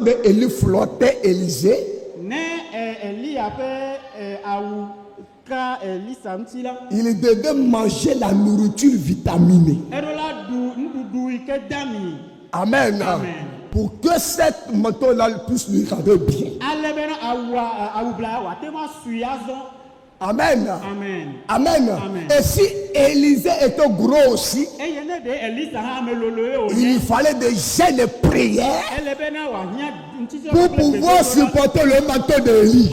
que Élie flottait Élysée, il devait manger la nourriture vitaminée. Amen. Amen. Pour que cette manteau-là puisse lui rendre bien. Amen. Amen. Amen. Amen. Et si Élisée était gros aussi, il fallait déjà des prières pour pouvoir supporter le manteau d'Élie.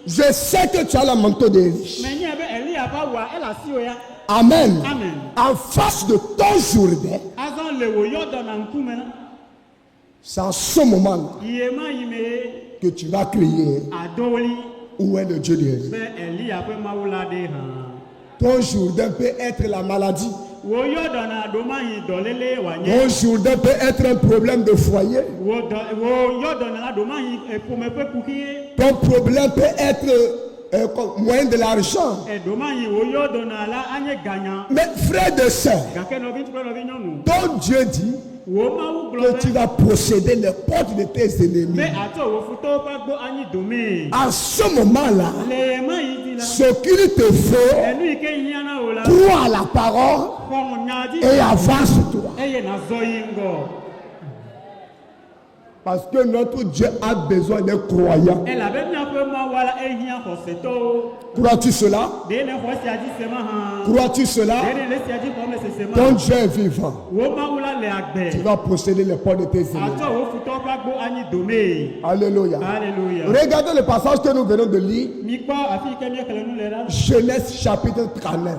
Je sais que tu as le manteau d'Élie. Amen. Amen. En face de ton Jourdain, c'est en ce moment-là que tu vas crier, où est le Dieu d'Élie? Ton Jourdain peut être la maladie. Ton Jourdain peut être un problème de foyer. Ton problème peut être moyen de l'argent. Mais frère de sœur, ton Dieu dit que tu vas posséder les portes de tes ennemis. À ce moment-là, ce qu'il te faut, crois à la parole et avance-toi. Parce que notre Dieu a besoin des croyants. Crois-tu cela? Crois-tu cela? Ton Dieu est vivant. Tu vas posséder les portes de tes ennemis. Alléluia. Regardez le passage que nous venons de lire. Genèse chapitre 39.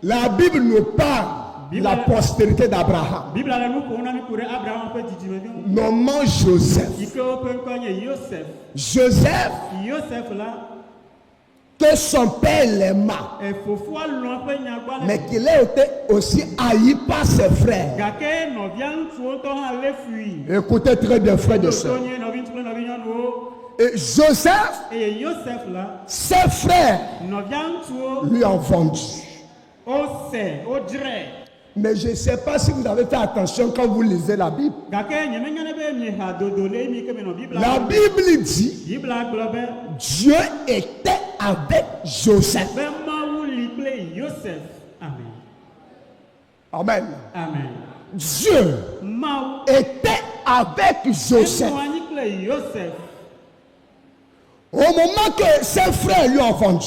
La Bible nous parle de la postérité d'Abraham, nommant Joseph. Joseph, que son père l'aima, mais qu'il a été aussi haï par ses frères. Écoutez très bien, frères et sœurs. Et Joseph, ses frères lui ont vendu. Mais je ne sais pas si vous avez fait attention quand vous lisez la Bible. La Bible dit Dieu était avec Joseph. Amen. Amen. Dieu était avec Joseph. Au moment que ses frères lui ont vendu,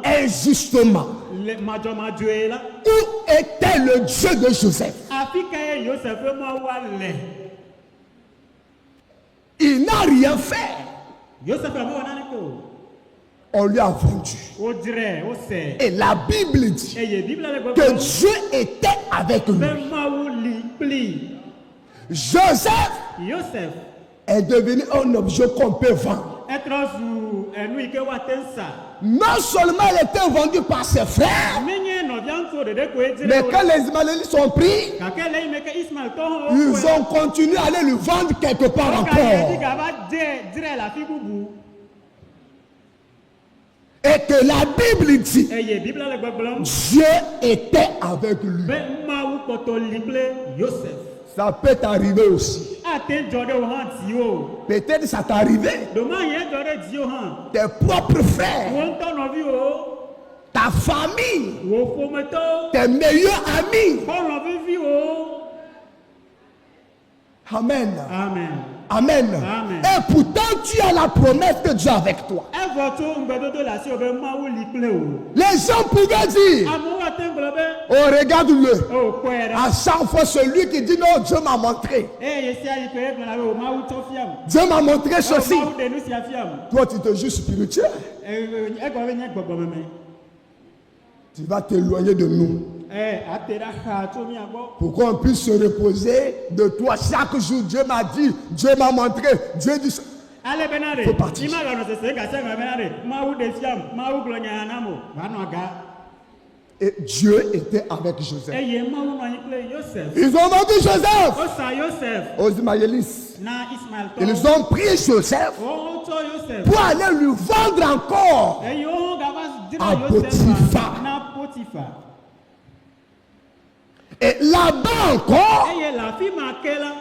injustement, où était le Dieu de Joseph? Il n'a rien fait. On lui a vendu. Et la Bible dit que Dieu était avec lui. Joseph est devenu un objet qu'on peut vendre. Non seulement il était vendu par ses frères, mais quand les Ismaélites sont pris, ils ont continué à aller le vendre quelque part encore. Et que la Bible dit Dieu était avec lui. Ça peut t'arriver aussi. Peut-être ça t'est arrivé. Tes propres frères, ta famille, tes meilleurs amis. Amen. Amen. Amen. Amen. Et pourtant tu as la promesse de Dieu avec toi. Les gens pouvaient dire, oh regarde-le. À chaque fois celui qui dit non, Dieu m'a montré. Dieu m'a montré ceci. Toi tu te juges spirituel. Tu vas t'éloigner de nous. Pour qu'on puisse se reposer de toi. Chaque jour, Dieu m'a dit, Dieu m'a montré, Dieu dit. Il faut partir. Et Dieu était avec Joseph. Ils ont vendu Joseph aux Ismaélites. Ils ont pris Joseph pour aller lui vendre encore à Potiphar. Et là-bas encore,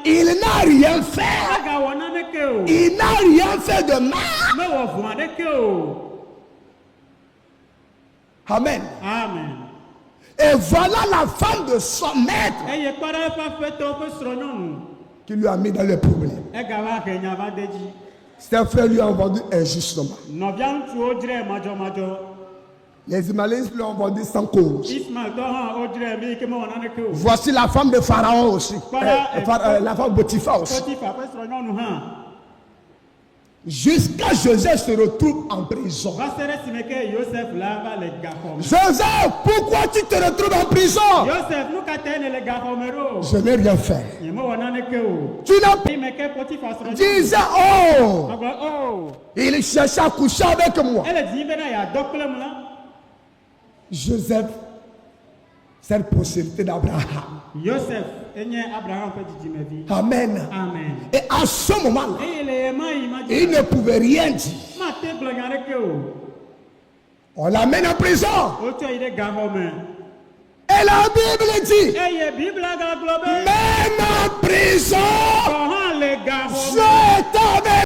il n'a rien fait. Il n'a rien fait de mal. Amen. Amen. Et voilà la femme de son maître qui lui a mis dans les problèmes. Ses frères lui ont vendu injustement. Les Ismaélites lui ont vendu sans cause. Voici la femme de Pharaon aussi. La femme de Potiphar aussi. Jusqu'à Joseph se retrouve en prison. Joseph, pourquoi tu te retrouves en prison? Je n'ai rien fait. Tu n'as pas. Disais, oh, il cherchait à coucher avec moi. Joseph, cette possibilité d'Abraham. Amen. Amen. Et à ce moment-là, il ne pouvait rien dire. On l'amène en prison. Et la Bible dit, même en prison, je t'avais